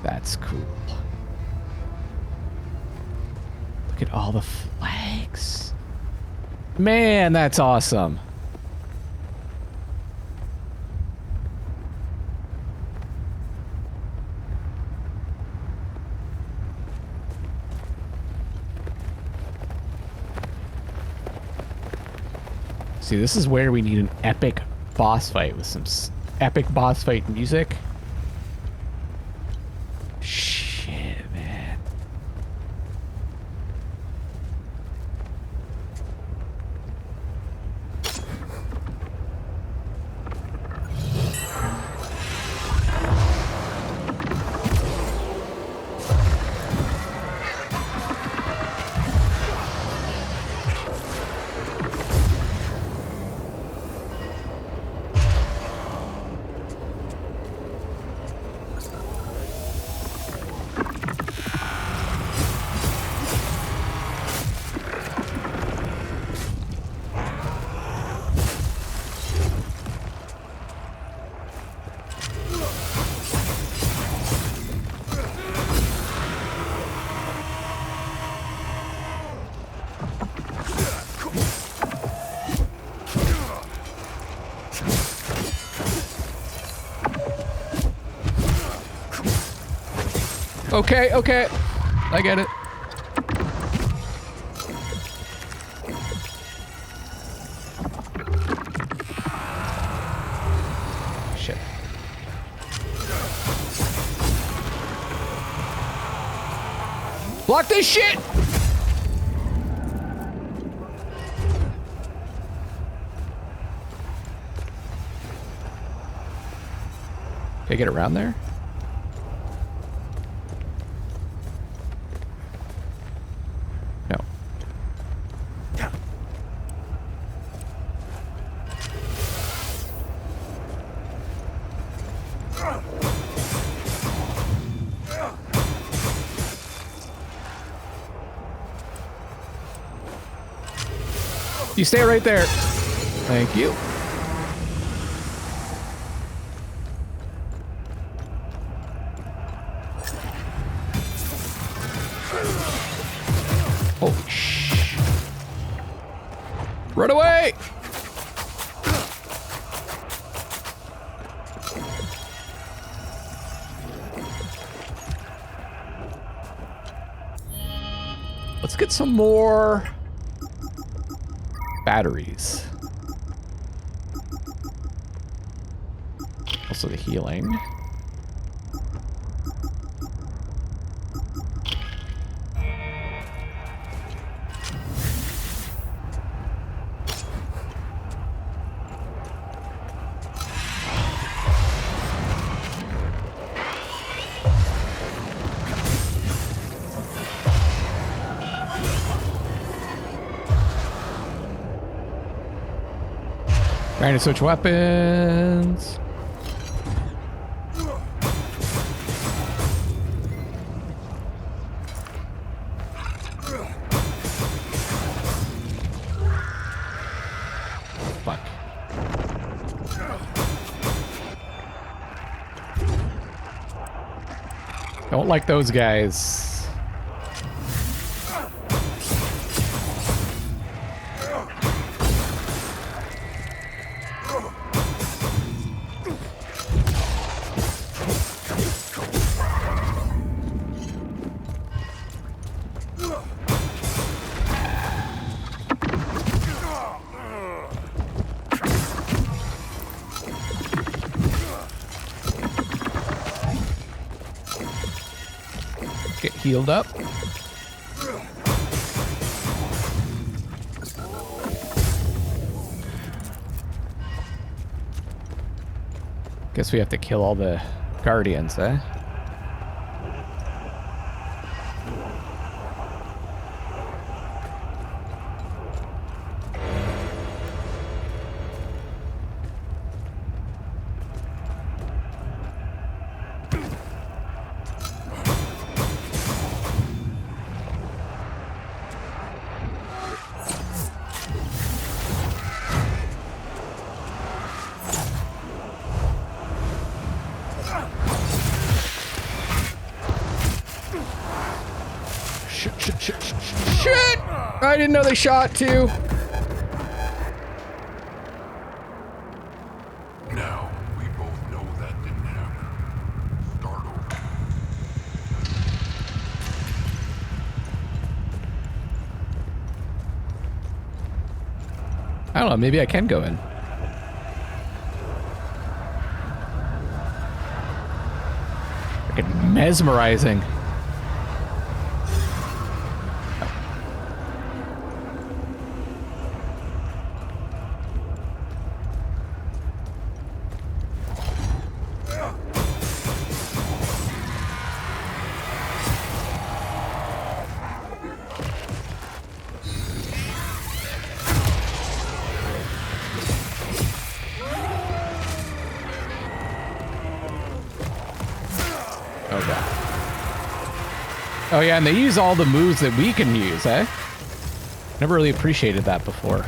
That's cool. Look at all the flags. Man, that's awesome. See, this is where we need an epic boss fight with some epic boss fight music. Shit, man. Okay, okay. I get it. Shit. Block this shit! Can I get around there? You stay right there. Thank you. Holy sh! Run away! Let's get some more batteries. Also the healing. Trying to switch weapons. Fuck. Don't like those guys. Get healed up. Guess we have to kill all the guardians, eh? Shit! I didn't know they shot too. Now, we both know that didn't happen. Start over. I don't know, maybe I can go in. Freaking mesmerizing. Oh yeah, and they use all the moves that we can use, eh? Never really appreciated that before.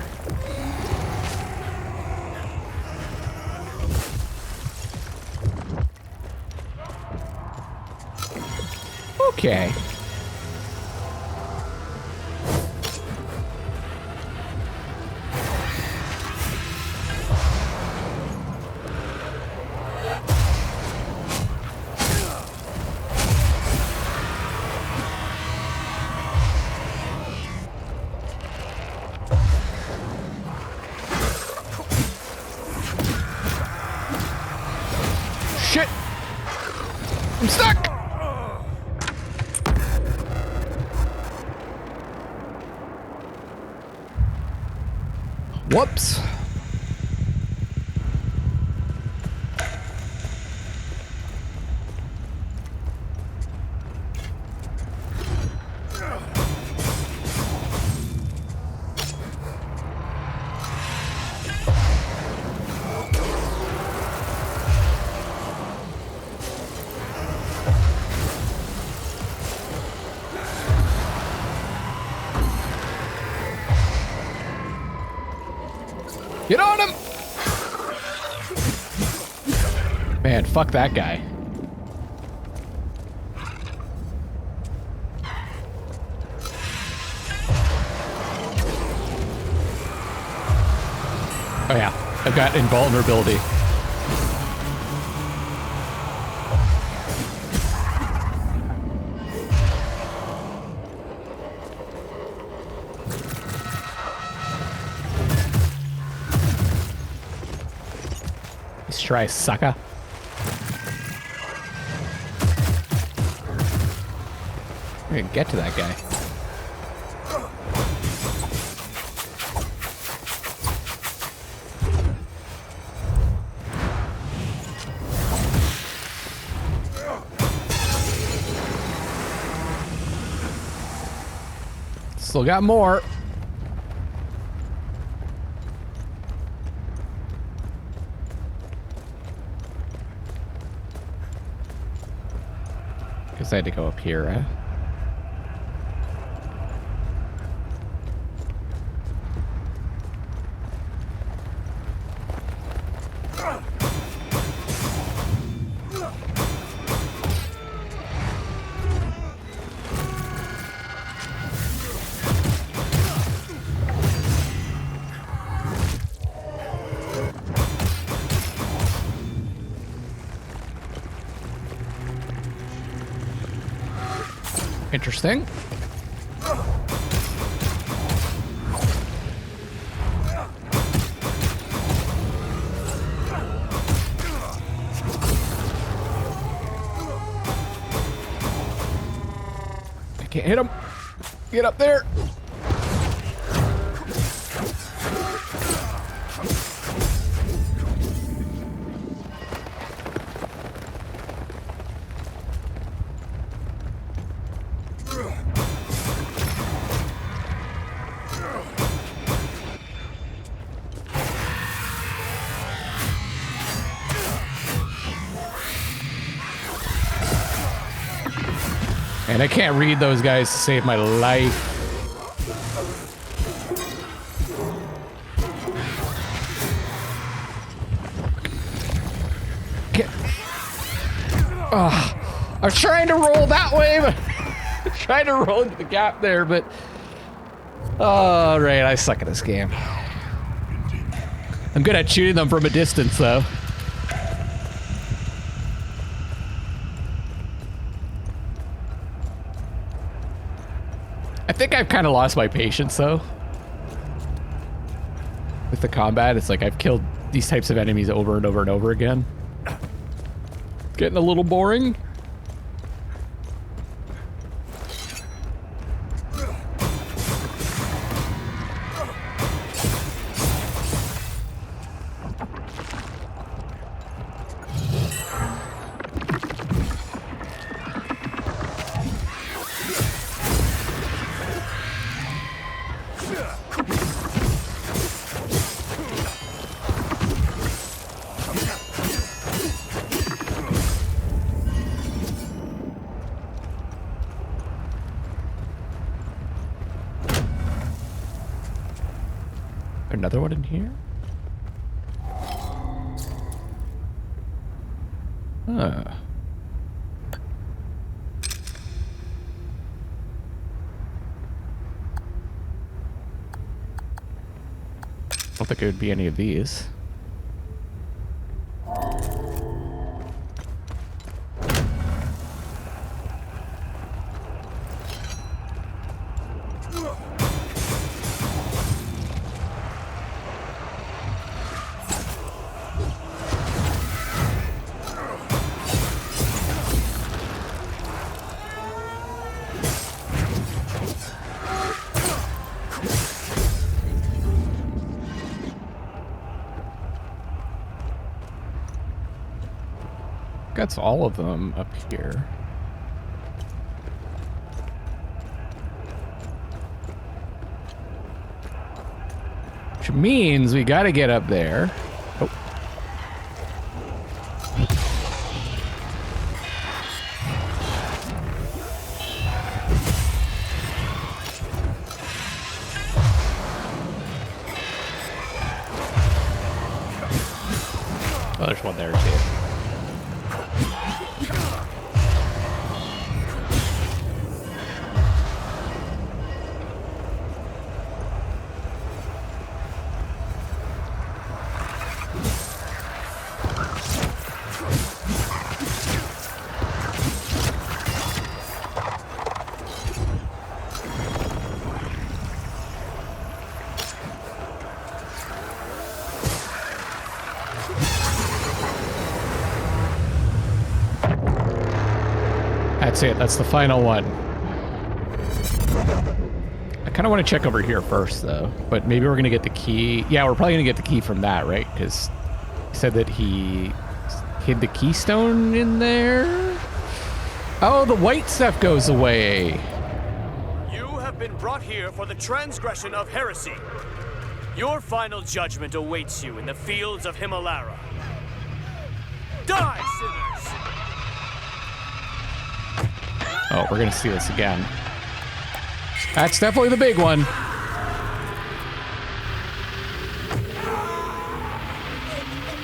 Okay. Shit! I'm stuck! Whoops. Get on him! Man, fuck that guy. Oh yeah, I've got invulnerability. Let's try, sucker. I can get to that guy. Still got more. Guess I had to go up here, huh? Interesting. I can't hit him. Get up there. And I can't read those guys to save my life. I was trying to roll that way, but trying to roll into the gap there, but... Oh, right, I suck at this game. I'm good at shooting them from a distance, though. I think I've kind of lost my patience, though. With the combat, it's like I've killed these types of enemies over and over and over again. It's getting a little boring. Another one in here? Huh. Don't think it would be any of these. That's all of them up here. Which means we gotta get up there. Oh. Oh, there's one there too. That's it. That's the final one. I kind of want to check over here first, though. But maybe we're going to get the key. Yeah, we're probably going to get the key from that, right? Because he said that he hid the keystone in there. Oh, the white stuff goes away. You have been brought here for the transgression of heresy. Your final judgment awaits you in the fields of Himalara. Die, sinners! Oh, we're gonna see this again. That's definitely the big one.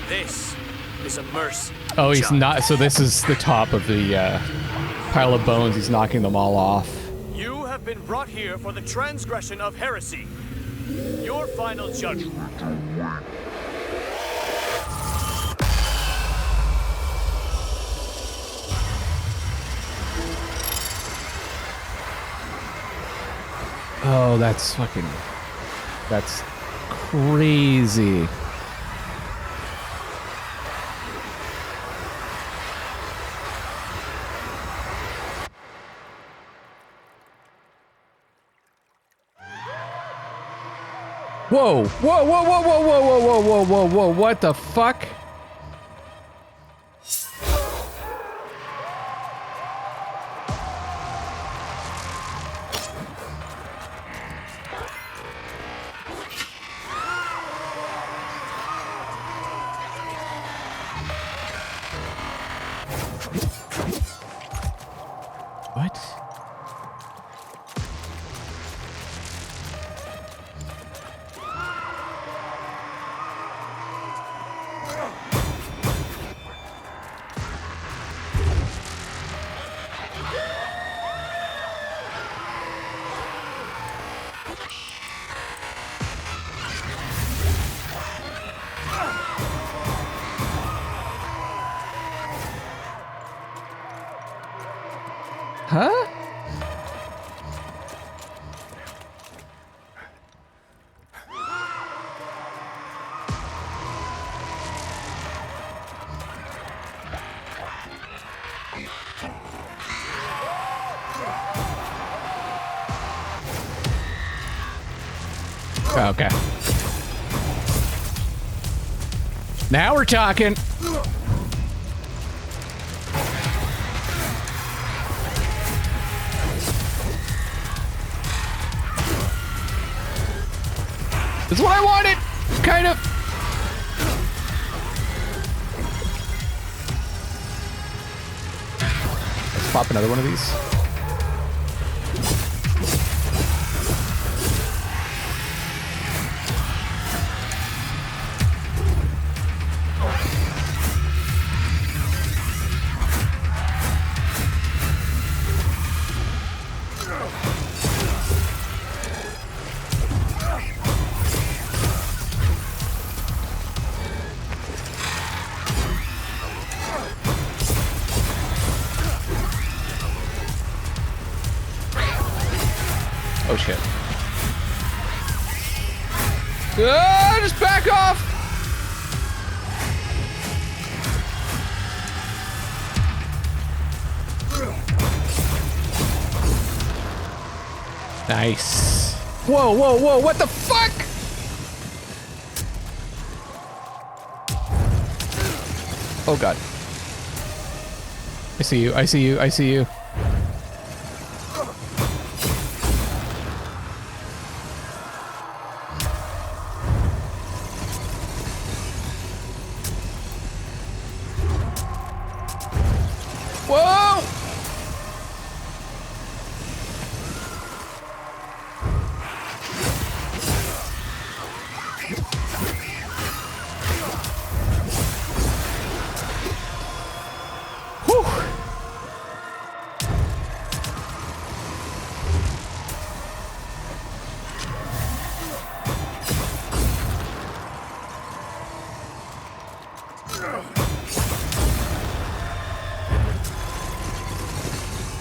This is a mercy. Oh, he's not. So this is the top of the pile of bones. He's knocking them all off. You have been brought here for the transgression of heresy. Your final judgment. Oh, that's fucking... That's crazy. Whoa! Whoa, whoa, whoa, whoa, whoa, whoa, whoa, whoa, whoa, whoa, what the fuck? What? Huh? Okay. Now we're talking. This is what I wanted, kind of. Let's pop another one of these. Oh shit. Ah, just back off! Nice. Whoa, whoa, whoa, what the fuck? Oh god. I see you, I see you, I see you. Whoa! Whew.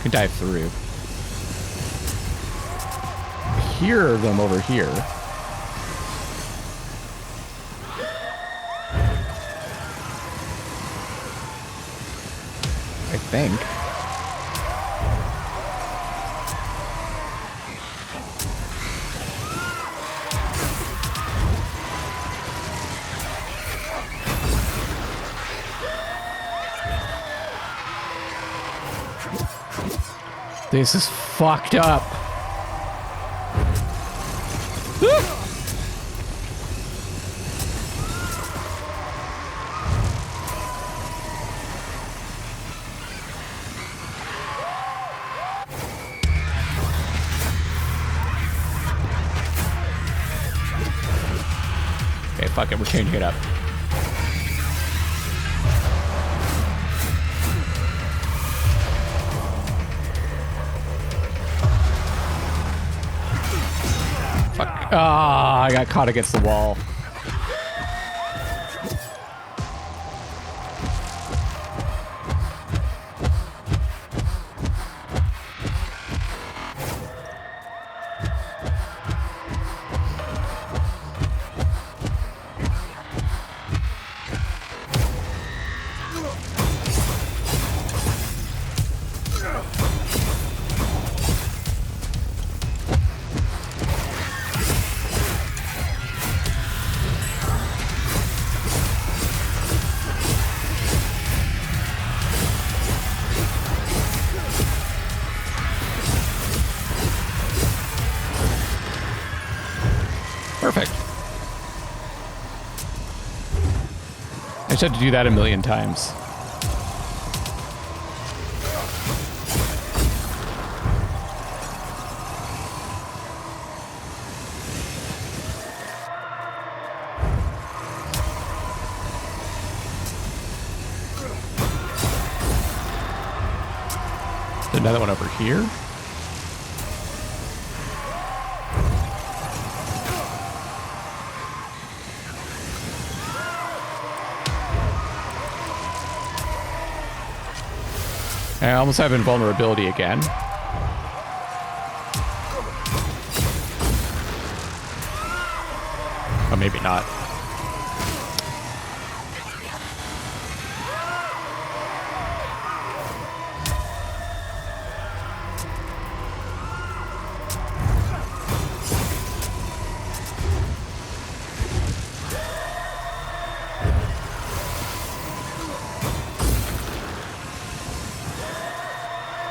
Can dive through. Hear them over here. I think. This is fucked up. Okay, fuck it, we're changing it up. Fuck. Ah, I got caught against the wall. Perfect. I just had to do that a million times. There's another one over here. I almost have invulnerability again. Oh, maybe not.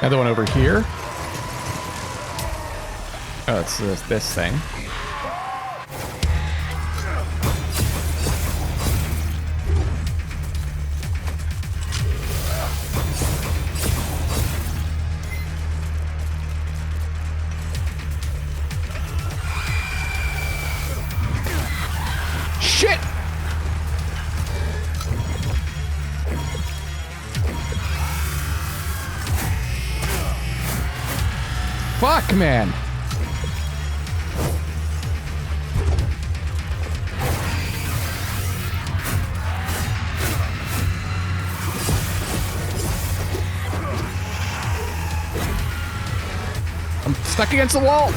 Another one over here. Oh, it's this thing. Shit! Fuck, man. I'm stuck against the wall.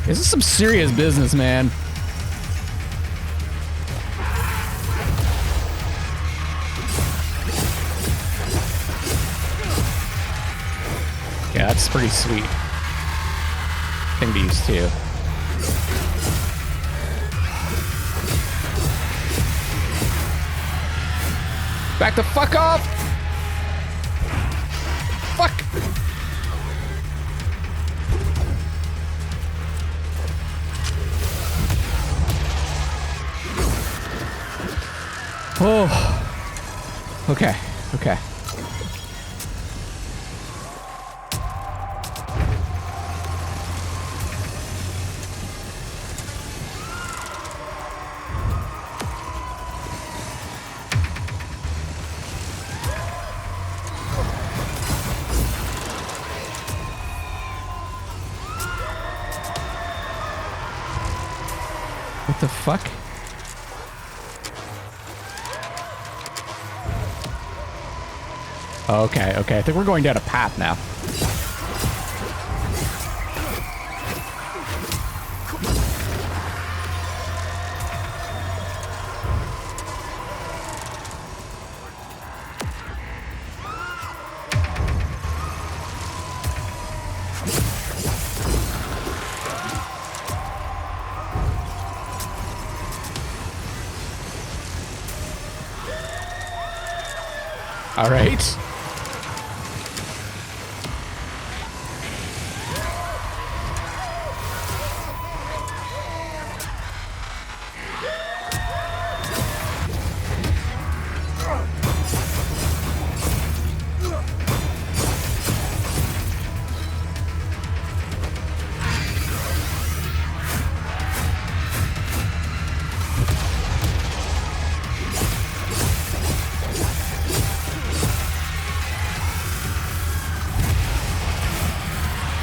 This is some serious business, man. Yeah, that's pretty sweet thing to use too. Back the fuck off! Fuck! Oh. Okay, okay. What the fuck? Okay, okay. I think we're going down a path now. All right.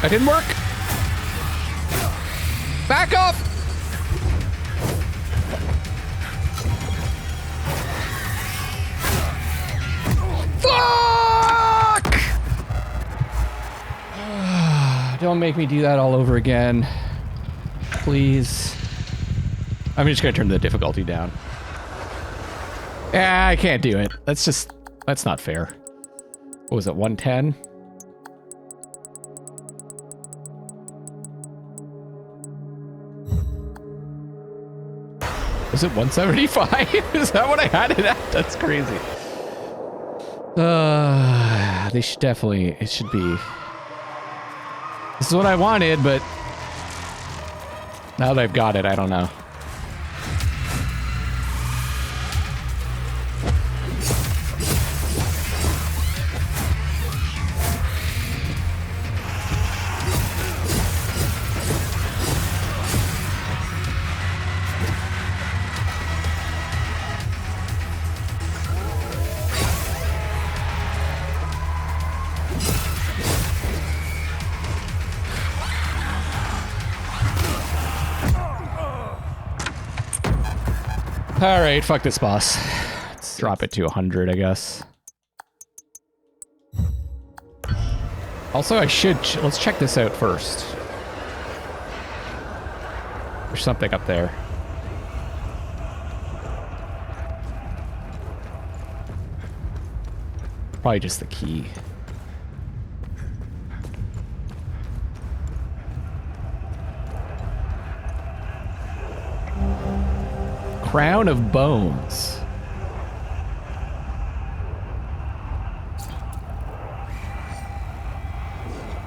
That didn't work. Back off. Fuck! Don't make me do that all over again. Please. I'm just gonna turn the difficulty down. Yeah, I can't do it. That's not fair. What was it, 110? Was it 175? Is that what I had it at? That's crazy. They should definitely, it should be. This is what I wanted, but now that I've got it, I don't know. All right, fuck this boss. Let's drop it to 100, I guess. Also, I should... let's check this out first. There's something up there. Probably just the key. Crown of Bones.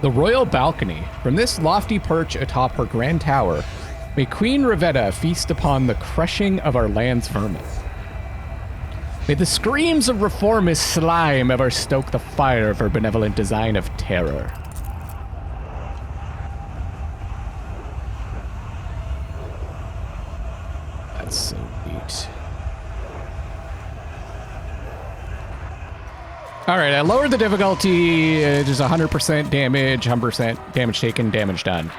The royal balcony. From this lofty perch atop her grand tower, may Queen Ravetta feast upon the crushing of our land's vermin. May the screams of reformist slime ever stoke the fire of her benevolent design of terror. That's so neat. All right, I lowered the difficulty. Just 100% damage, 100% damage taken, damage done.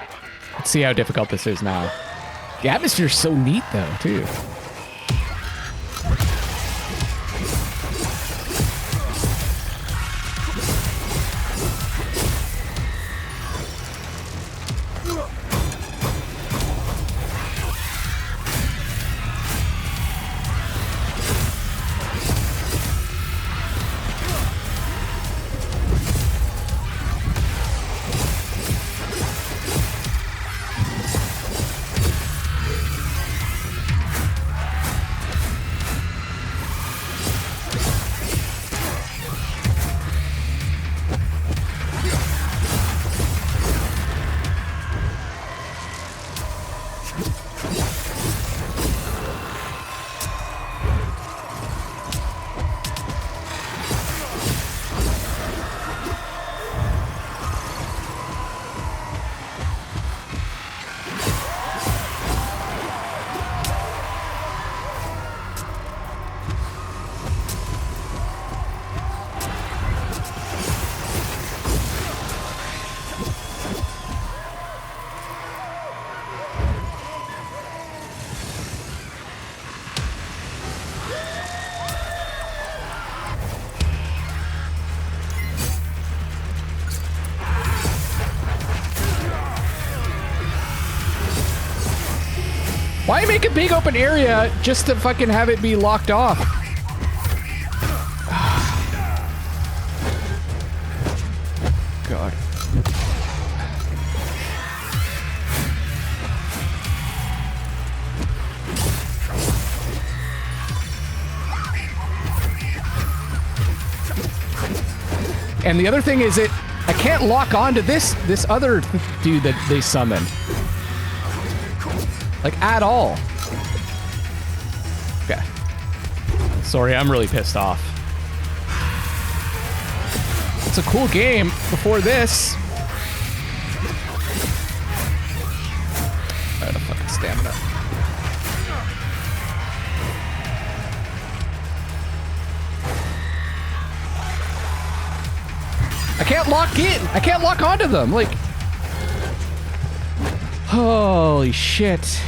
Let's see how difficult this is now. The atmosphere's so neat, though, too. Why make a big open area just to fucking have it be locked off? God. And the other thing is I can't lock onto this other dude that they summoned. Like, at all. Okay. Sorry, I'm really pissed off. It's a cool game before this. I got a fucking stamina. I can't lock in. I can't lock onto them. Like, holy shit.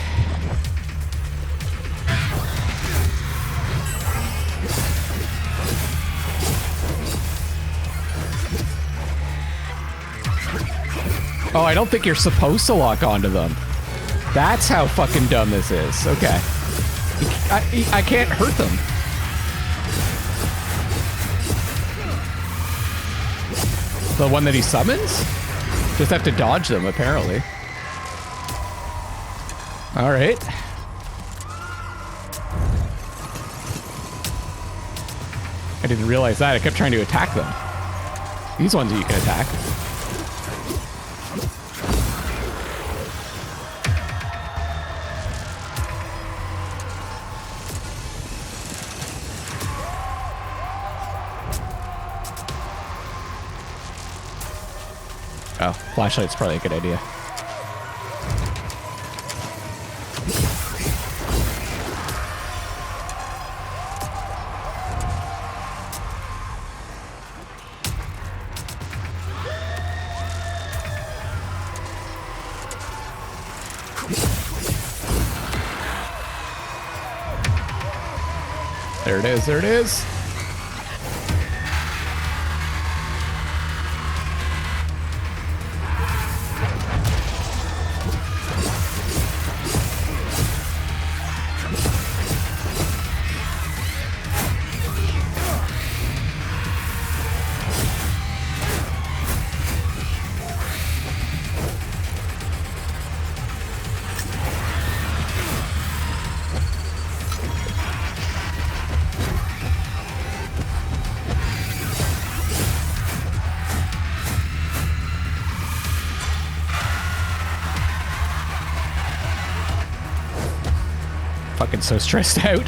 Oh, I don't think you're supposed to lock onto them. That's how fucking dumb this is. Okay. I can't hurt them. The one that he summons? Just have to dodge them, apparently. All right. I didn't realize that. I kept trying to attack them. These ones you can attack. Oh, flashlight's probably a good idea. There it is, there it is. fucking so stressed out.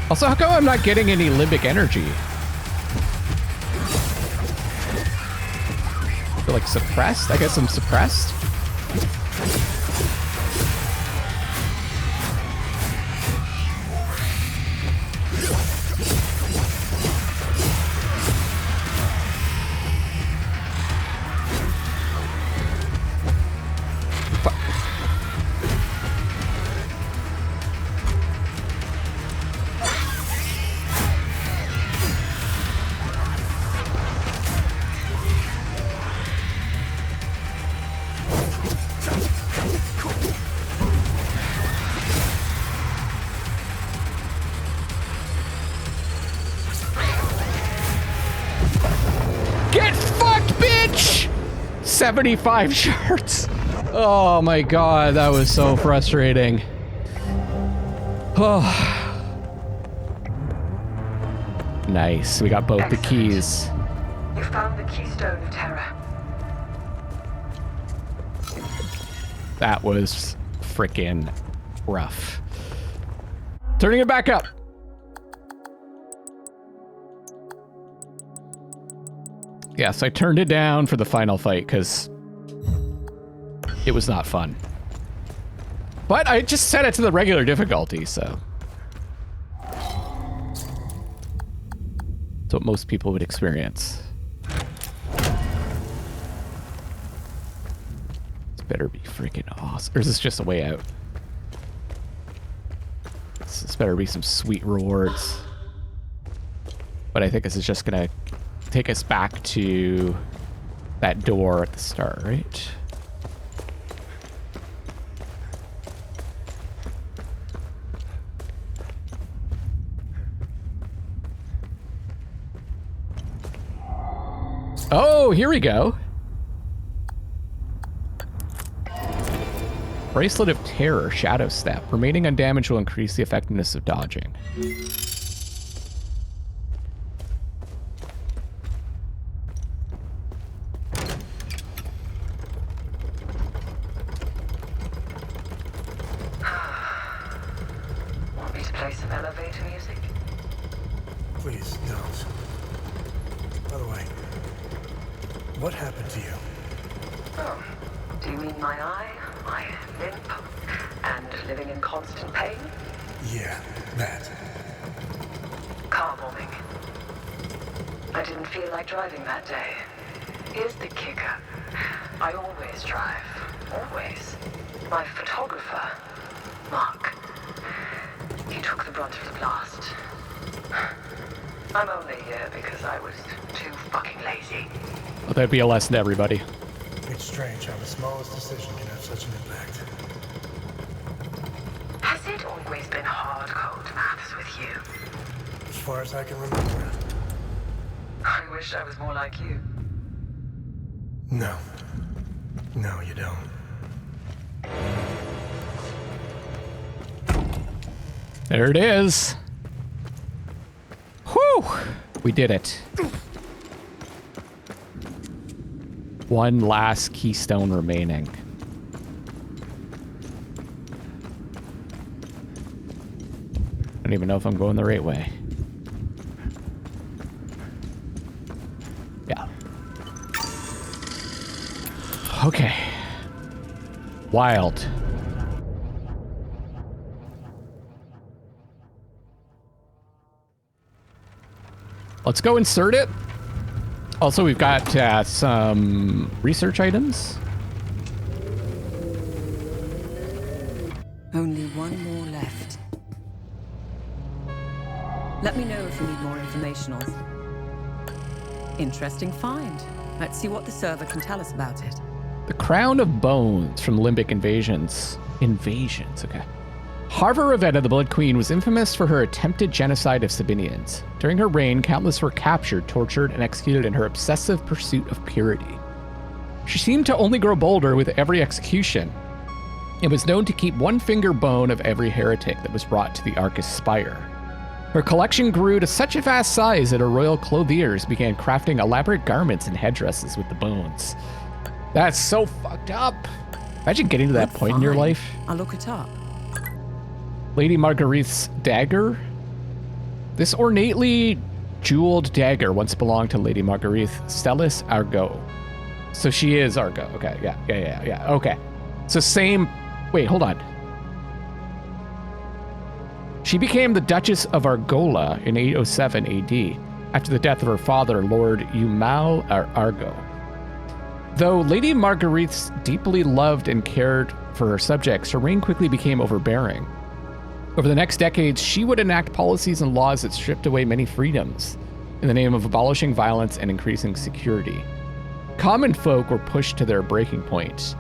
Also, how come I'm not getting any limbic energy? I feel like suppressed? I guess I'm suppressed? Get fucked, bitch! 75 shards. Oh my god, that was so frustrating. Oh. Nice, we got both the keys. You found the keystone of terror. That was frickin' rough. Turning it back up. Yes, I turned it down for the final fight because it was not fun. But I just set it to the regular difficulty, so. It's what most people would experience. This better be freaking awesome. Or is this just a way out? This better be some sweet rewards. But I think this is just gonna take us back to that door at the start, right? Oh, here we go. Bracelet of Terror, Shadow Step. Remaining undamaged will increase the effectiveness of dodging. Want me to play some elevator music? Please, don't. By the way, what happened to you? Oh, do you mean my eye, my limp, and living in constant pain? Yeah, that. Car bombing. I didn't feel like driving that day. Here's the kicker. I always drive. Always. My photographer, Mark, he took the brunt of the blast. I'm only here because I was too fucking lazy. Well, that'd be a lesson to everybody. It's strange how the smallest decision can have such an impact. Has it always been hard code maths with you? As far as I can remember. I wish I was more like you. No. No, you don't. There it is. Whew! We did it. One last keystone remaining. I don't even know if I'm going the right way. Yeah. Okay. Wild. Let's go insert it. Also, we've got some research items. Only one more left. Let me know if you need more information or... Interesting find. Let's see what the server can tell us about it. The Crown of Bones from Limbic Invasions. Invasions, okay. Harva Ravenna, the Blood Queen, was infamous for her attempted genocide of Sabinians. During her reign, countless were captured, tortured, and executed in her obsessive pursuit of purity. She seemed to only grow bolder with every execution, and was known to keep one finger bone of every heretic that was brought to the Arcus Spire. Her collection grew to such a vast size that her royal clothiers began crafting elaborate garments and headdresses with the bones. That's so fucked up. Imagine getting to that point in your Fine. life. I'll look it up. Lady Marguerite's dagger. This ornately jeweled dagger once belonged to Lady Marguerite Stellis Argo. So she is Argo. Okay, yeah. Okay. So same. Wait, hold on. She became the Duchess of Argola in 807 AD after the death of her father, Lord Umal Argo. Though Lady Marguerite deeply loved and cared for her subjects, her reign quickly became overbearing. Over the next decades, she would enact policies and laws that stripped away many freedoms in the name of abolishing violence and increasing security. Common folk were pushed to their breaking point.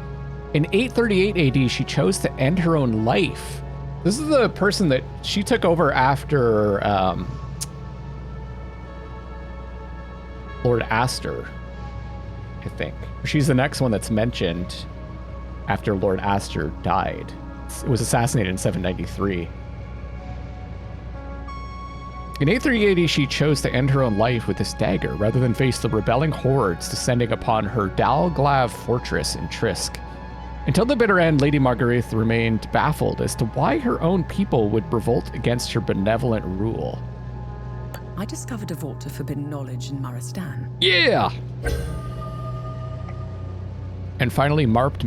In 838 AD, she chose to end her own life. This is the person that she took over after Lord Astor, I think. She's the next one that's mentioned after Lord Astor died. It was assassinated in 793. In 838 AD, she chose to end her own life with this dagger rather than face the rebelling hordes descending upon her Dalglav fortress in Trisk. Until the bitter end, Lady Marguerite remained baffled as to why her own people would revolt against her benevolent rule. I discovered a vault of forbidden knowledge in Maristan. Yeah! And finally, marked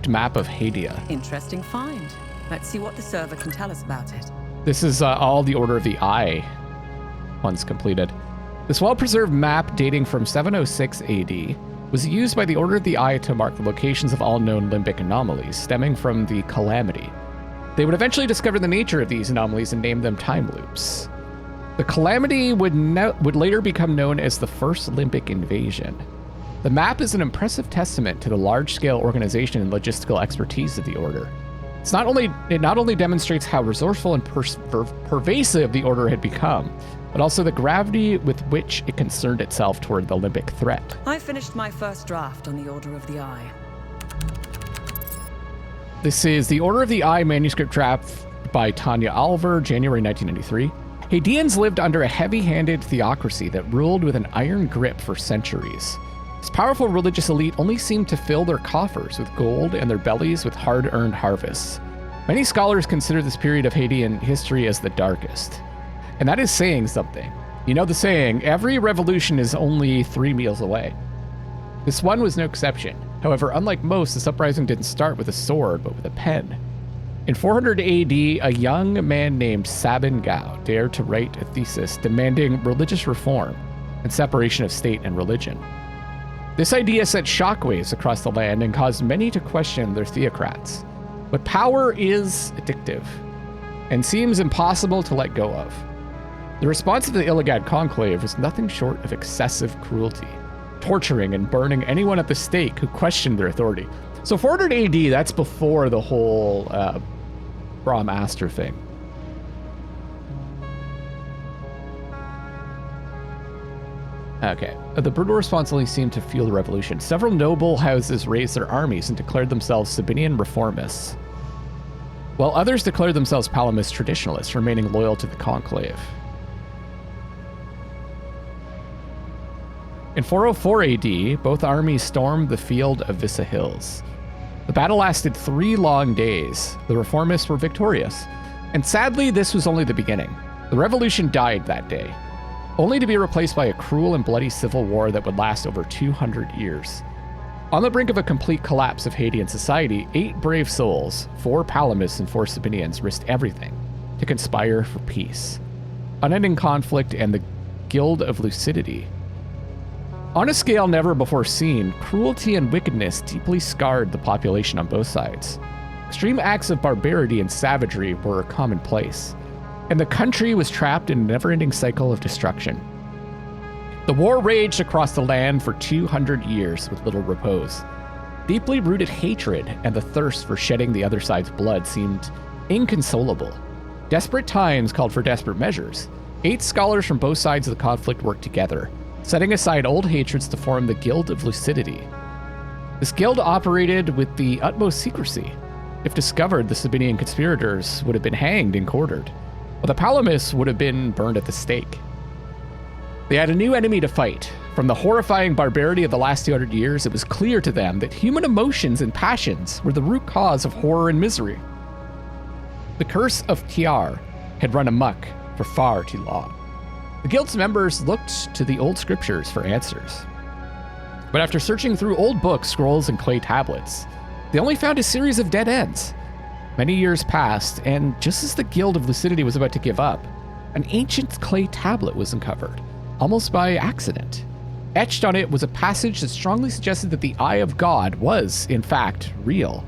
map of Hadia. Interesting find. Let's see what the server can tell us about it. This is all the Order of the Eye once completed. This well-preserved map dating from 706 AD was used by the Order of the Eye to mark the locations of all known limbic anomalies stemming from the calamity. They would eventually discover the nature of these anomalies and name them time loops. The calamity would later become known as the First Limbic Invasion. The map is an impressive testament to the large-scale organization and logistical expertise of the Order. It not only demonstrates how resourceful and pervasive the Order had become, but also the gravity with which it concerned itself toward the limbic threat. I finished my first draft on the Order of the Eye. This is the Order of the Eye manuscript draft by Tanya Alver, January 1993. Hadeans lived under a heavy-handed theocracy that ruled with an iron grip for centuries. This powerful religious elite only seemed to fill their coffers with gold and their bellies with hard-earned harvests. Many scholars consider this period of Hadean history as the darkest. And that is saying something. You know the saying, every revolution is only 3 meals away. This one was no exception. However, unlike most, this uprising didn't start with a sword, but with a pen. In 400 AD, a young man named Sabin Gao dared to write a thesis demanding religious reform and separation of state and religion. This idea sent shockwaves across the land and caused many to question their theocrats. But power is addictive and seems impossible to let go of. The response of the Illigad conclave was nothing short of excessive cruelty, torturing and burning anyone at the stake who questioned their authority. So 400 AD, that's before the whole Brahm Astor thing. Okay. The brutal response only seemed to fuel the revolution. Several noble houses raised their armies and declared themselves Sabinian reformists, while others declared themselves Palamist traditionalists, remaining loyal to the conclave. In 404 AD, both armies stormed the field of Vissa Hills. The battle lasted 3 long days. The reformists were victorious. And sadly, this was only the beginning. The revolution died that day, only to be replaced by a cruel and bloody civil war that would last over 200 years. On the brink of a complete collapse of Hadean society, 8 brave souls, 4 Palamists and 4 Sabinians, risked everything to conspire for peace, unending conflict, and the Guild of Lucidity. On a scale never before seen, cruelty and wickedness deeply scarred the population on both sides. Extreme acts of barbarity and savagery were commonplace, and the country was trapped in a never-ending cycle of destruction. The war raged across the land for 200 years with little repose. Deeply rooted hatred and the thirst for shedding the other side's blood seemed inconsolable. Desperate times called for desperate measures. 8 scholars from both sides of the conflict worked together, setting aside old hatreds to form the Guild of Lucidity. This guild operated with the utmost secrecy. If discovered, the Sabinian conspirators would have been hanged and quartered. Well, the Palamus would have been burned at the stake. They had a new enemy to fight. From the horrifying barbarity of the last 200 years, it was clear to them that human emotions and passions were the root cause of horror and misery. The curse of TERRI had run amok for far too long. The guild's members looked to the old scriptures for answers. But after searching through old books, scrolls, and clay tablets, they only found a series of dead ends. Many years passed, and just as the Guild of Lucidity was about to give up, an ancient clay tablet was uncovered, almost by accident. Etched on it was a passage that strongly suggested that the Eye of God was, in fact, real.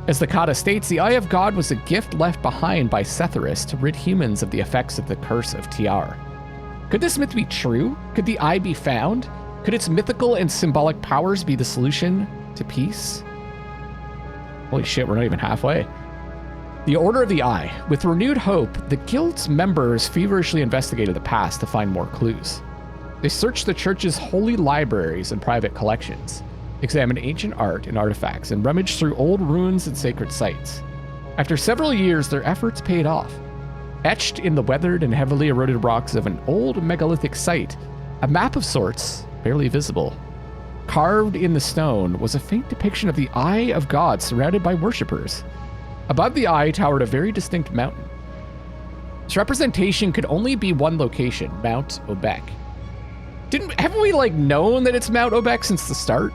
As the Kata states, the Eye of God was a gift left behind by Setharis to rid humans of the effects of the curse of TERRI. Could this myth be true? Could the Eye be found? Could its mythical and symbolic powers be the solution to peace? Holy shit, we're not even halfway. The Order of the Eye. With renewed hope, the Guild's members feverishly investigated the past to find more clues. They searched the church's holy libraries and private collections, examined ancient art and artifacts, and rummaged through old ruins and sacred sites. After several years, their efforts paid off. Etched in the weathered and heavily eroded rocks of an old megalithic site, a map of sorts, barely visible. Carved in the stone was a faint depiction of the Eye of God surrounded by worshippers. Above the eye towered a very distinct mountain. This representation could only be one location, Mount Obek. Haven't we known that it's Mount Obek since the start?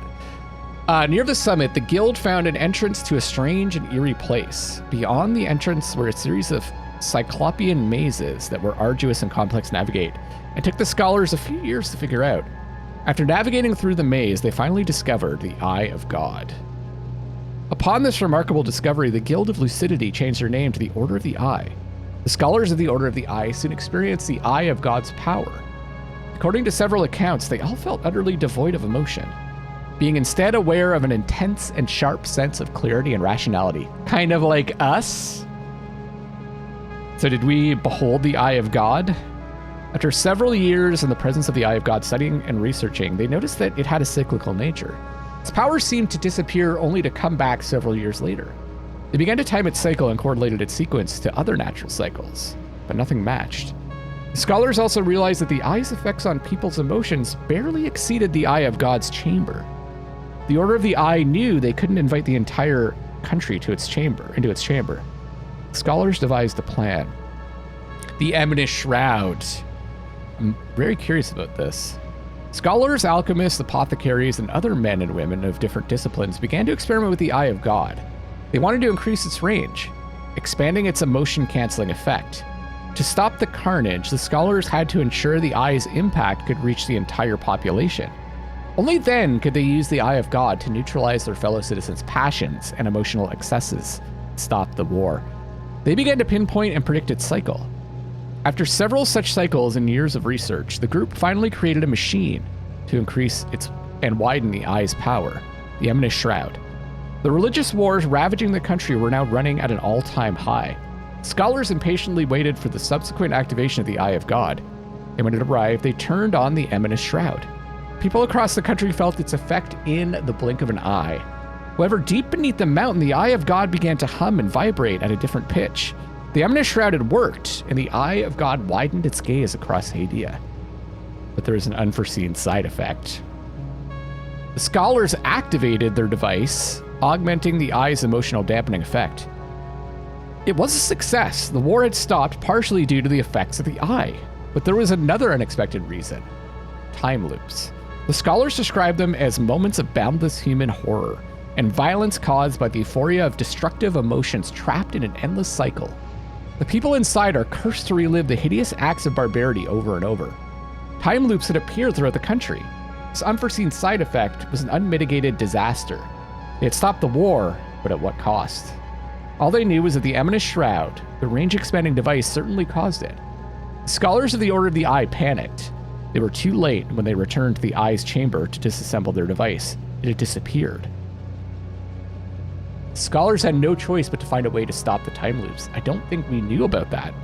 Near the summit, the guild found an entrance to a strange and eerie place. Beyond the entrance were a series of cyclopean mazes that were arduous and complex to navigate, and took the scholars a few years to figure out. After navigating through the maze, they finally discovered the Eye of God. Upon this remarkable discovery, the Guild of Lucidity changed their name to the Order of the Eye. The scholars of the Order of the Eye soon experienced the Eye of God's power. According to several accounts, they all felt utterly devoid of emotion, being instead aware of an intense and sharp sense of clarity and rationality, kind of like us. So did we behold the Eye of God? After several years in the presence of the Eye of God studying and researching, they noticed that it had a cyclical nature. Its power seemed to disappear only to come back several years later. They began to time its cycle and correlated its sequence to other natural cycles, but nothing matched. The scholars also realized that the Eye's effects on people's emotions barely exceeded the Eye of God's chamber. The Order of the Eye knew they couldn't invite the entire country into its chamber. The scholars devised a plan. The Eminent Shroud. I'm very curious about this. Scholars, alchemists, apothecaries, and other men and women of different disciplines began to experiment with the Eye of God. They wanted to increase its range, expanding its emotion-canceling effect. To stop the carnage, the scholars had to ensure the Eye's impact could reach the entire population. Only then could they use the Eye of God to neutralize their fellow citizens' passions and emotional excesses and stop the war. They began to pinpoint and predict its cycle. After several such cycles and years of research, the group finally created a machine to increase its and widen the Eye's power, the Eminent Shroud. The religious wars ravaging the country were now running at an all-time high. Scholars impatiently waited for the subsequent activation of the Eye of God, and when it arrived, they turned on the Eminent Shroud. People across the country felt its effect in the blink of an eye. However, deep beneath the mountain, the Eye of God began to hum and vibrate at a different pitch. The Eminent Shroud had worked, and the Eye of God widened its gaze across Hadia. But there was an unforeseen side effect. The scholars activated their device, augmenting the Eye's emotional dampening effect. It was a success. The war had stopped partially due to the effects of the Eye, but there was another unexpected reason: time loops. The scholars described them as moments of boundless human horror and violence caused by the euphoria of destructive emotions trapped in an endless cycle. The people inside are cursed to relive the hideous acts of barbarity over and over. Time loops had appeared throughout the country. This unforeseen side effect was an unmitigated disaster. They had stopped the war, but at what cost? All they knew was that the Eminent Shroud, the range-expanding device, certainly caused it. The scholars of the Order of the Eye panicked. They were too late when they returned to the Eye's chamber to disassemble their device. It had disappeared. Scholars had no choice but to find a way to stop the time loops. I don't think we knew about that.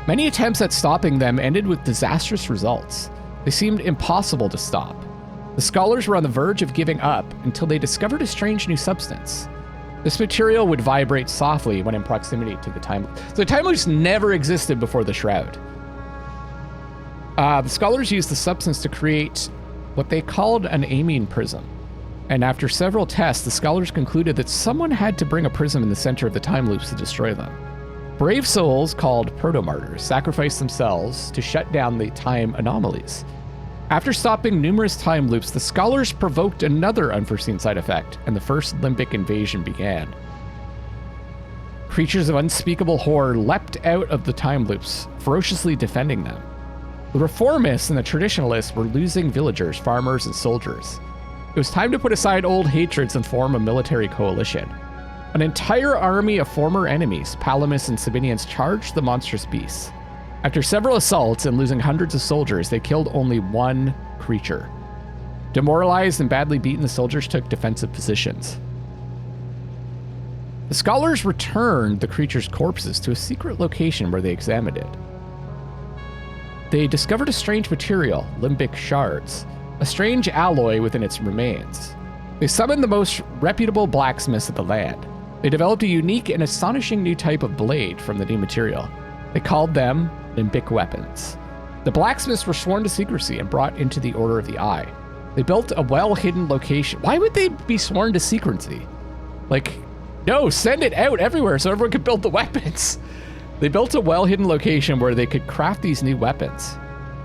Many attempts at stopping them ended with disastrous results. They seemed impossible to stop. The scholars were on the verge of giving up until they discovered a strange new substance. This material would vibrate softly when in proximity to the time loop. So the time loops never existed before the shroud. The scholars used the substance to create what they called an amine prism. And after several tests, the scholars concluded that someone had to bring a prism in the center of the time loops to destroy them. Brave souls called proto-martyrs sacrificed themselves to shut down the time anomalies. After stopping numerous time loops, the scholars provoked another unforeseen side effect, and the first limbic invasion began. Creatures of unspeakable horror leapt out of the time loops, ferociously defending them. The reformists and the traditionalists were losing villagers, farmers, and soldiers. It was time to put aside old hatreds and form a military coalition. An entire army of former enemies, Palamis and Sabinians, charged the monstrous beasts. After several assaults and losing hundreds of soldiers, they killed only one creature. Demoralized and badly beaten, the soldiers took defensive positions. The scholars returned the creature's corpses to a secret location where they examined it. They discovered a strange material, limbic shards, a strange alloy within its remains. They summoned the most reputable blacksmiths of the land. They developed a unique and astonishing new type of blade from the new material. They called them limbic weapons. The blacksmiths were sworn to secrecy and brought into the Order of the Eye. They built a well-hidden location. Why would they be sworn to secrecy? Like, no, send it out everywhere so everyone could build the weapons. They built a well-hidden location where they could craft these new weapons.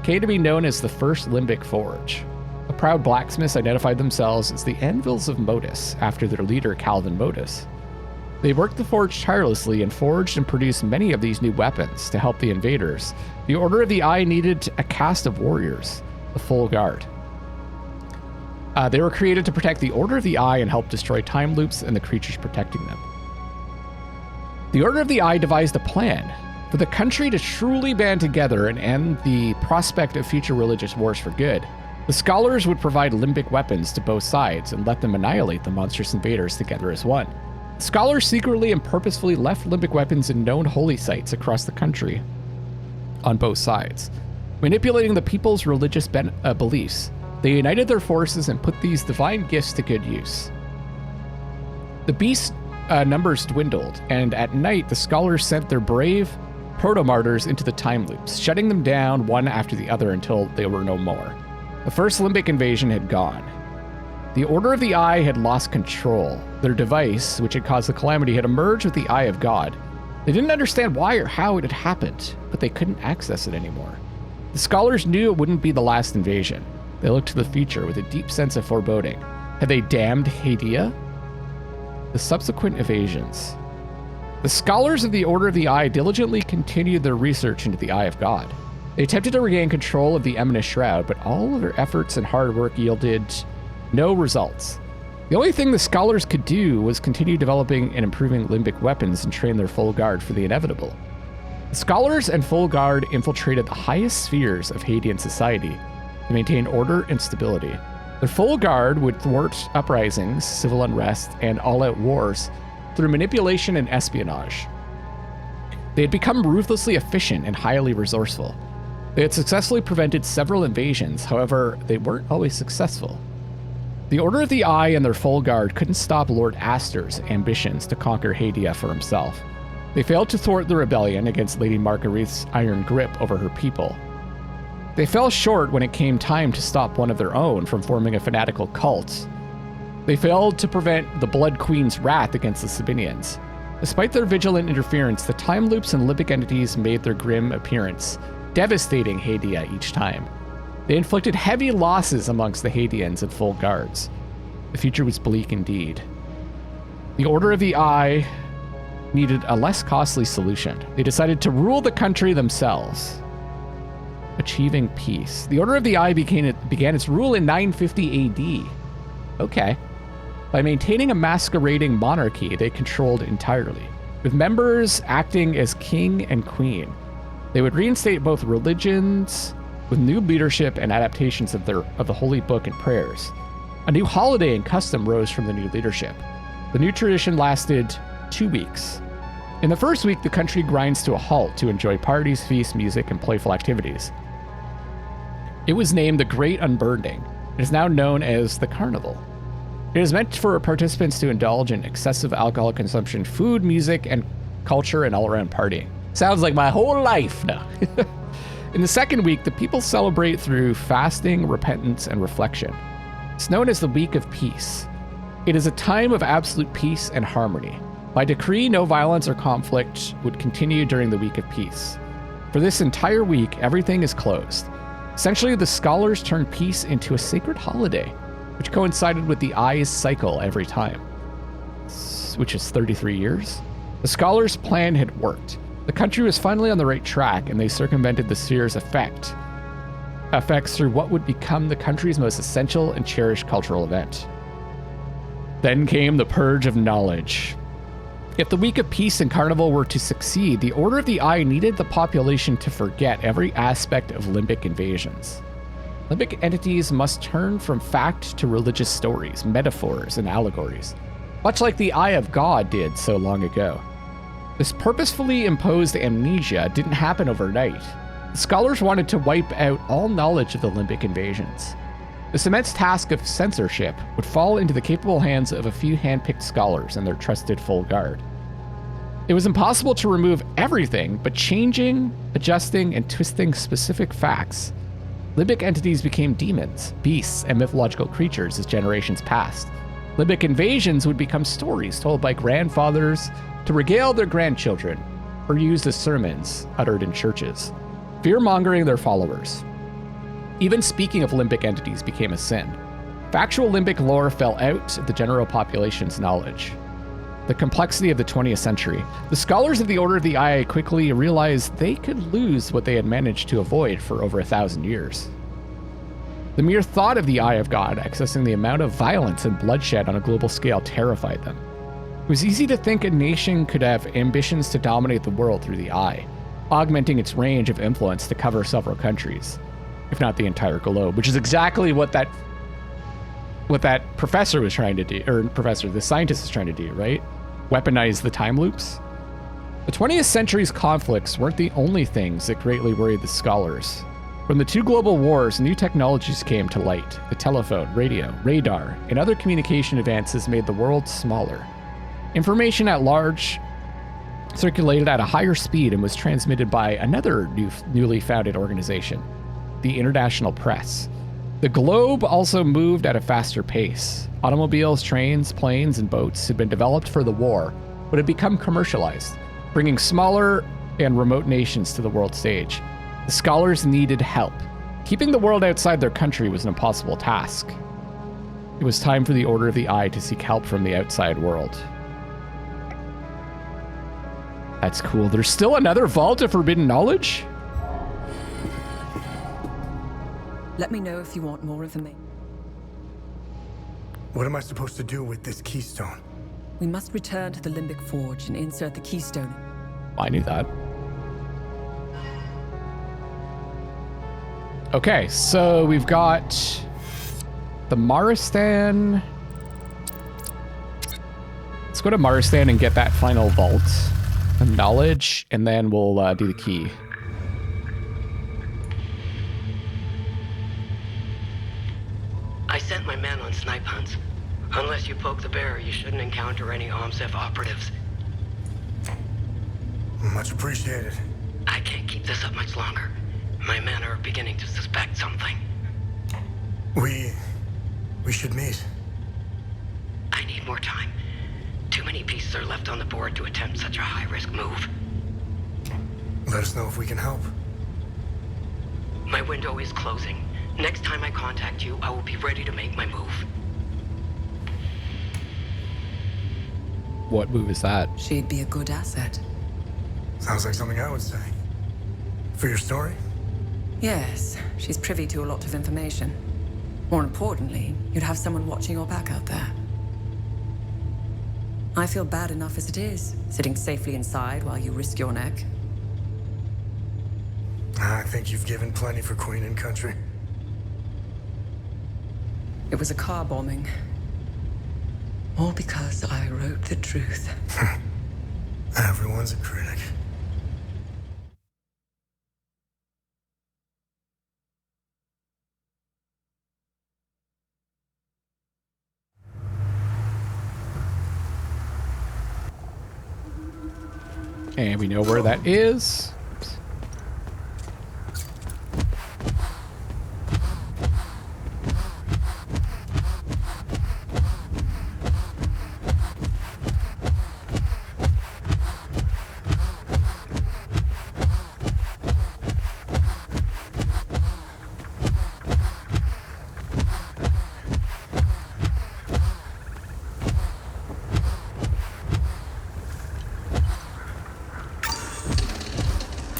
Came to be known as the First Limbic Forge. The proud blacksmiths identified themselves as the Anvils of Modus, after their leader Calvin Modus. They worked the forge tirelessly and forged and produced many of these new weapons to help the invaders. The Order of the Eye needed a cast of warriors, the Full Guard. They were created to protect the Order of the Eye and help destroy time loops and the creatures protecting them. The Order of the Eye devised a plan for the country to truly band together and end the prospect of future religious wars for good. The scholars would provide limbic weapons to both sides and let them annihilate the monstrous invaders together as one. Scholars secretly and purposefully left limbic weapons in known holy sites across the country on both sides. Manipulating the people's religious beliefs, they united their forces and put these divine gifts to good use. The beast numbers dwindled, and at night the scholars sent their brave proto-martyrs into the time loops, shutting them down one after the other until they were no more. The first limbic invasion had gone. The Order of the Eye had lost control. Their device, which had caused the calamity, had emerged with the Eye of God. They didn't understand why or how it had happened, but they couldn't access it anymore. The scholars knew it wouldn't be the last invasion. They looked to the future with a deep sense of foreboding. Had they damned Hadia? The subsequent evasions. The scholars of the Order of the Eye diligently continued their research into the Eye of God. They attempted to regain control of the Eminous Shroud, but all of their efforts and hard work yielded no results. The only thing the scholars could do was continue developing and improving limbic weapons and train their Full Guard for the inevitable. The scholars and Full Guard infiltrated the highest spheres of Hadean society to maintain order and stability. Their Full Guard would thwart uprisings, civil unrest, and all-out wars through manipulation and espionage. They had become ruthlessly efficient and highly resourceful. They had successfully prevented several invasions, however, they weren't always successful. The Order of the Eye and their Full Guard couldn't stop Lord Astor's ambitions to conquer Hadia for himself. They failed to thwart the rebellion against Lady Marguerite's iron grip over her people. They fell short when it came time to stop one of their own from forming a fanatical cult. They failed to prevent the Blood Queen's wrath against the Sabinians. Despite their vigilant interference, the time loops and limbic entities made their grim appearance, devastating Hadia each time. They inflicted heavy losses amongst the Hadeans and Full Guards. The future was bleak indeed. The Order of the Eye needed a less costly solution. They decided to rule the country themselves, achieving peace. The Order of the Eye began its rule in 950 AD. Okay. By maintaining a masquerading monarchy they controlled entirely, with members acting as king and queen. They would reinstate both religions with new leadership and adaptations of the Holy Book and prayers. A new holiday and custom rose from the new leadership. The new tradition lasted 2 weeks. In the first week, the country grinds to a halt to enjoy parties, feasts, music, and playful activities. It was named the Great Unburdening. It is now known as the Carnival. It is meant for participants to indulge in excessive alcohol consumption, food, music, and culture, and all-around partying. Sounds like my whole life now. In the second week, the people celebrate through fasting, repentance, and reflection. It's known as the Week of Peace. It is a time of absolute peace and harmony. By decree, no violence or conflict would continue during the Week of Peace. For this entire week, everything is closed. Essentially, the scholars turned peace into a sacred holiday, which coincided with the Eye's cycle every time, which is 33 years. The scholars' plan had worked. The country was finally on the right track, and they circumvented the sphere's effects through what would become the country's most essential and cherished cultural event. Then came the Purge of Knowledge. If the Week of Peace and Carnival were to succeed, the Order of the Eye needed the population to forget every aspect of limbic invasions. Limbic entities must turn from fact to religious stories, metaphors, and allegories, much like the Eye of God did so long ago. This purposefully imposed amnesia didn't happen overnight. The scholars wanted to wipe out all knowledge of the limbic invasions. This immense task of censorship would fall into the capable hands of a few hand-picked scholars and their trusted full guard. It was impossible to remove everything, but changing, adjusting, and twisting specific facts. Limbic entities became demons, beasts, and mythological creatures as generations passed. Limbic invasions would become stories told by grandfathers to regale their grandchildren, or used as sermons uttered in churches, fear-mongering their followers. Even speaking of limbic entities became a sin. Factual limbic lore fell out of the general population's knowledge. The complexity of the 20th century. The scholars of the Order of the Eye quickly realized they could lose what they had managed to avoid for over 1,000 years. The mere thought of the Eye of God accessing the amount of violence and bloodshed on a global scale terrified them. It was easy to think a nation could have ambitions to dominate the world through the Eye, augmenting its range of influence to cover several countries, if not the entire globe, which is exactly what that professor was trying to do, or the scientist is trying to do, right? Weaponize the time loops. The 20th century's conflicts weren't the only things that greatly worried the scholars. From the two global wars, new technologies came to light. The telephone, radio, radar, and other communication advances made the world smaller. Information at large circulated at a higher speed and was transmitted by another newly founded organization, the International Press. The globe also moved at a faster pace. Automobiles, trains, planes, and boats had been developed for the war, but had become commercialized, bringing smaller and remote nations to the world stage. The scholars needed help. Keeping the world outside their country was an impossible task. It was time for the Order of the Eye to seek help from the outside world. That's cool. There's still another vault of forbidden knowledge? Let me know if you want more information. What am I supposed to do with this keystone? We must return to the Limbic Forge and insert the keystone. I knew that. Okay, so we've got the Maristan. Let's go to Maristan and get that final vault of knowledge, and then we'll do the key. I sent my men on snipe hunts. Unless you poke the bear, you shouldn't encounter any OMSEF operatives. Much appreciated. I can't keep this up much longer. My men are beginning to suspect something. We should meet. I need more time. Too many pieces are left on the board to attempt such a high-risk move. Let us know if we can help. My window is closing. Next time I contact you, I will be ready to make my move. What move is that? She'd be a good asset. Sounds like something I would say. For your story? Yes, she's privy to a lot of information. More importantly, you'd have someone watching your back out there. I feel bad enough as it is, sitting safely inside while you risk your neck. I think you've given plenty for Queen and Country. It was a car bombing. All because I wrote the truth. Everyone's a critic. And we know where that is.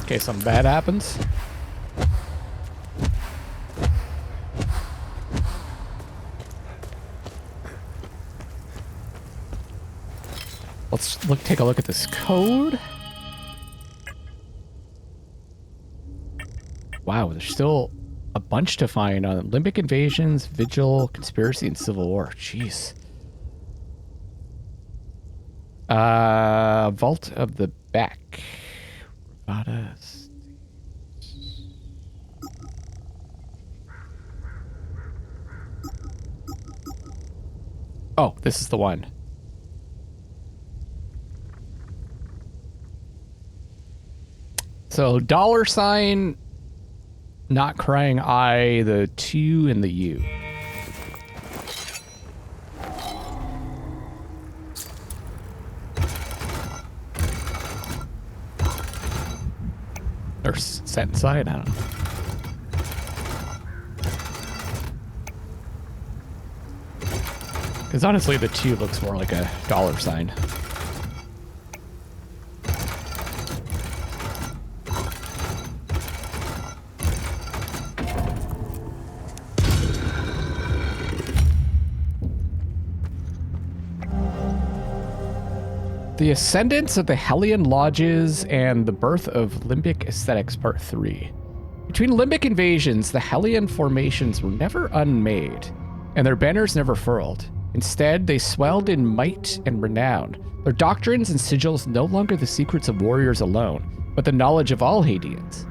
In case something bad happens. Let's take a look at this code. Wow, there's still a bunch to find on limbic invasions, vigil, conspiracy, and civil war. Jeez. Vault of the Beck. Oh, this is the one. So $, not crying I, the 2 and the U. Or set inside, I don't know. Because honestly, the 2 looks more like a $. The Ascendance of the Hellion Lodges and the Birth of Limbic Aesthetics Part 3. Between Limbic invasions, the Hellion formations were never unmade, and their banners never furled. Instead, they swelled in might and renown. Their doctrines and sigils no longer the secrets of warriors alone, but the knowledge of all Hadeans.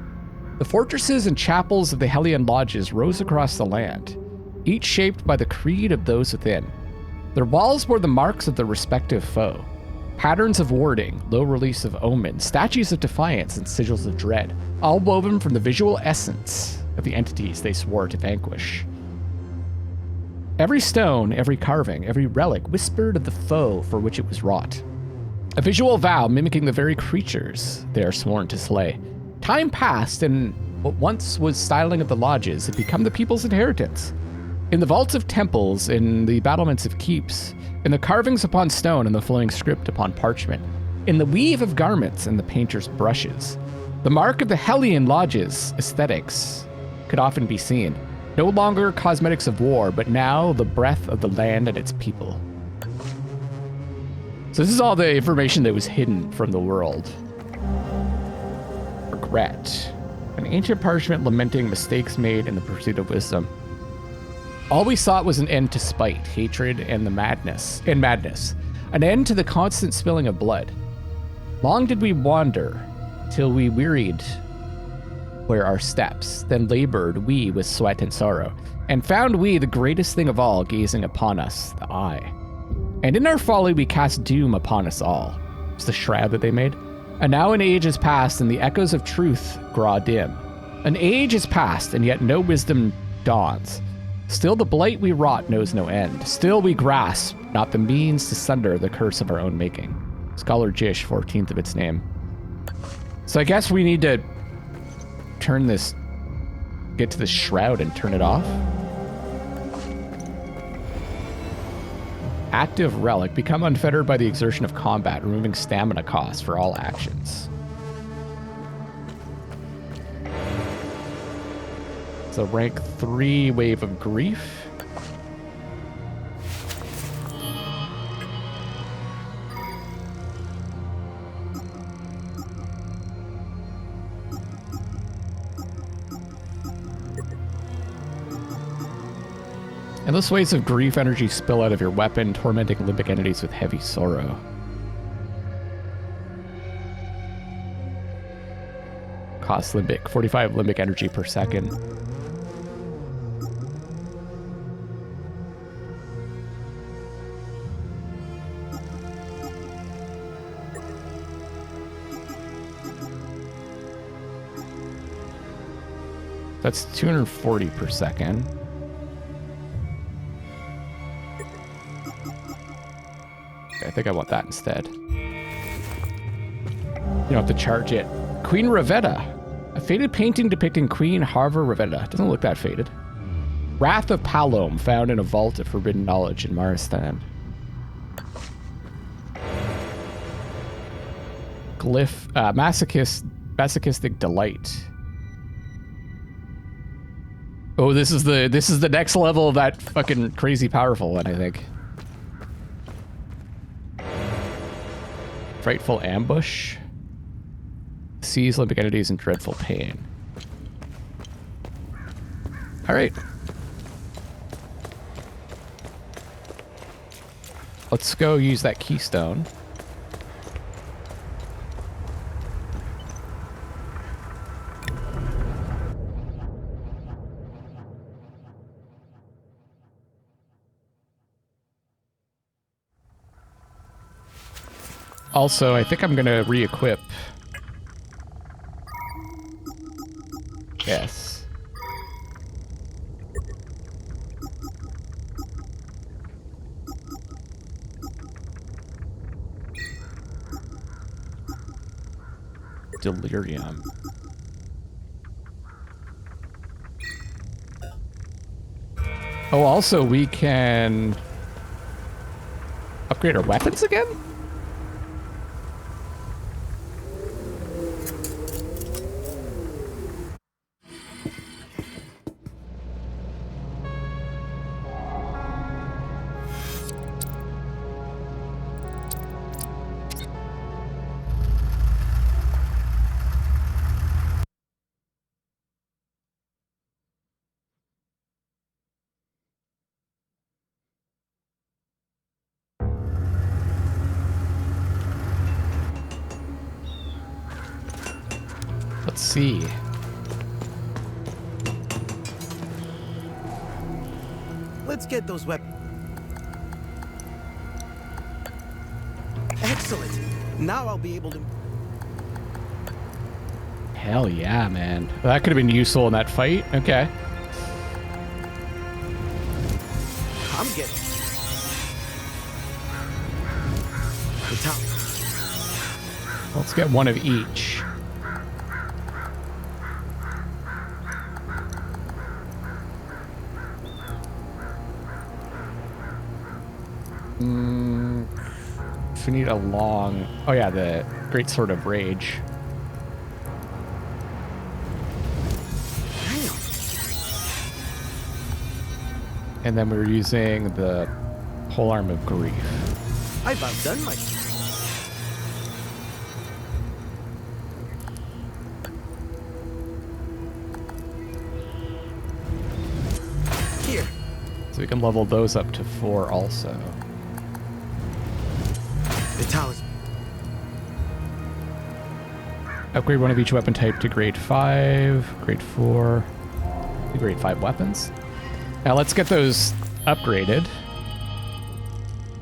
The fortresses and chapels of the Hellion Lodges rose across the land, each shaped by the creed of those within. Their walls bore the marks of their respective foe. Patterns of warding, low release of omen, statues of defiance, and sigils of dread, all woven from the visual essence of the entities they swore to vanquish. Every stone, every carving, every relic whispered of the foe for which it was wrought. A visual vow mimicking the very creatures they are sworn to slay. Time passed, and what once was styling of the lodges had become the people's inheritance. In the vaults of temples, in the battlements of keeps, in the carvings upon stone and the flowing script upon parchment, in the weave of garments and the painter's brushes, the mark of the Hellion Lodges aesthetics could often be seen. No longer cosmetics of war, but now the breath of the land and its people. So this is all the information that was hidden from the world. Regret. An ancient parchment lamenting mistakes made in the pursuit of wisdom. All we sought was an end to spite, hatred, and madness. An end to the constant spilling of blood. Long did we wander, till we wearied where our steps, then labored we with sweat and sorrow, and found we the greatest thing of all gazing upon us, the eye. And in our folly we cast doom upon us all. It's the shroud that they made. And now an age is past, and the echoes of truth grow dim. An age is past, and yet no wisdom dawns. Still the blight we wrought knows no end. Still we grasp not the means to sunder the curse of our own making. Scholar Jish, 14th of its name. So I guess we need to get to this shroud and turn it off. Active relic. Become unfettered by the exertion of combat, removing stamina costs for all actions. So rank 3 wave of grief. Endless waves of grief energy spill out of your weapon, tormenting limbic entities with heavy sorrow. Cost limbic, 45 limbic energy per second. That's 240 per second. Okay, I think I want that instead. You don't have to charge it. Queen Ravetta. A faded painting depicting Queen Harver Ravetta. Doesn't look that faded. Wrath of Palom, found in a vault of forbidden knowledge in Maristan. Glyph, masochistic delight. Oh, this is the next level of that fucking crazy powerful one, I think. Frightful ambush. Seize limbic entities in dreadful pain. All right. Let's go use that keystone. Also, I think I'm gonna re-equip. Yes. Delirium. Oh, also we can upgrade our weapons again? Let's see. Let's get those weapons. Excellent. Now I'll be able to... Hell yeah, man. Well, that could have been useful in that fight. Okay. I'm getting... The top. Let's get one of each. If we need a long... Oh yeah, the Great Sword of Rage. And then we were using the Polearm of Grief. I've outdone my... Here. So we can level those up to 4 also. The talisman. Upgrade one of each weapon type to grade 5, grade 4, to grade 5 weapons. Now let's get those upgraded.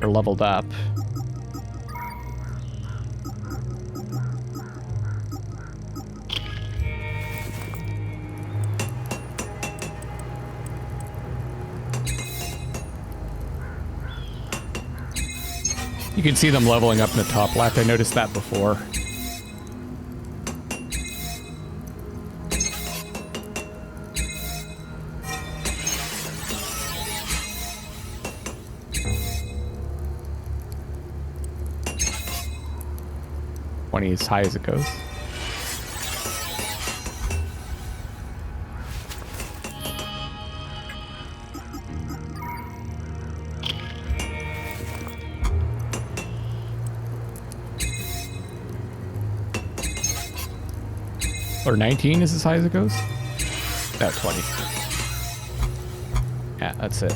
Or leveled up. You can see them leveling up in the top left. I noticed that before. As high as it goes. Or 19 is as high as it goes? No, 20. Yeah, that's it.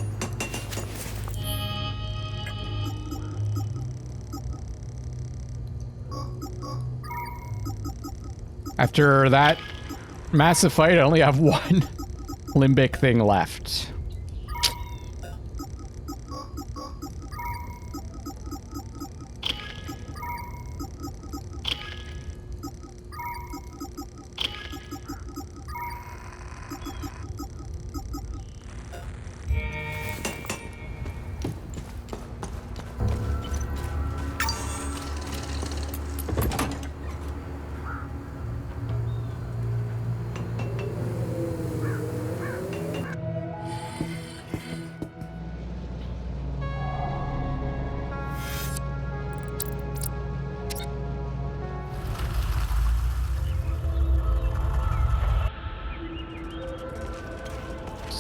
After that massive fight, I only have one limbic thing left.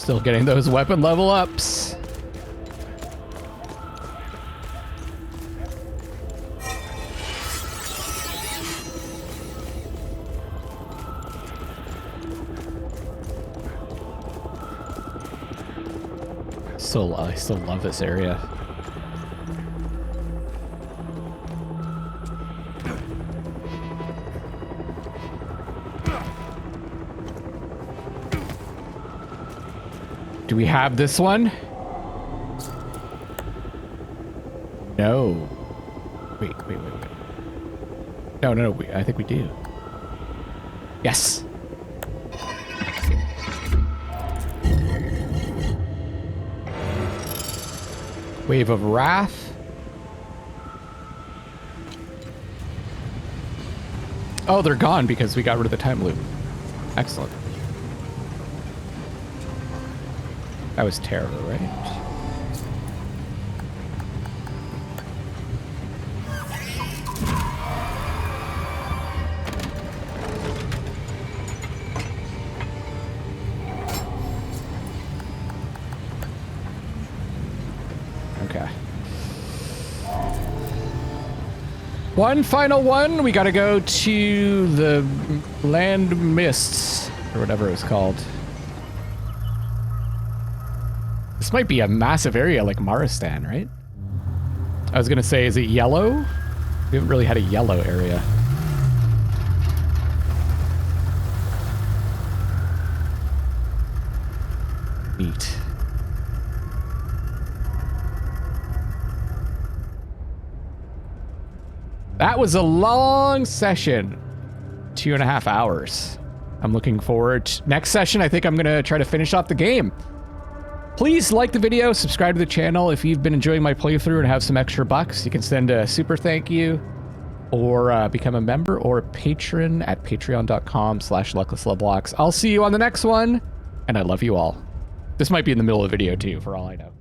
Still getting those weapon level ups. I still love this area. Do we have this one? No. Wait. No. I think we do. Yes. Wave of Wrath. Oh, they're gone because we got rid of the time loop. Excellent. That was terror, right? Okay. One final one. We gotta go to the land mists, or whatever it's called. This might be a massive area like Maristan, right? I was gonna say, is it yellow? We haven't really had a yellow area. Neat. That was a long session. 2.5 hours. I'm looking forward. Next session, I think I'm gonna try to finish off the game. Please like the video, subscribe to the channel. If you've been enjoying my playthrough and have some extra bucks, you can send a super thank you or become a member or a patron at patreon.com/LucklessLoveLocks. I'll see you on the next one, and I love you all. This might be in the middle of the video too, for all I know.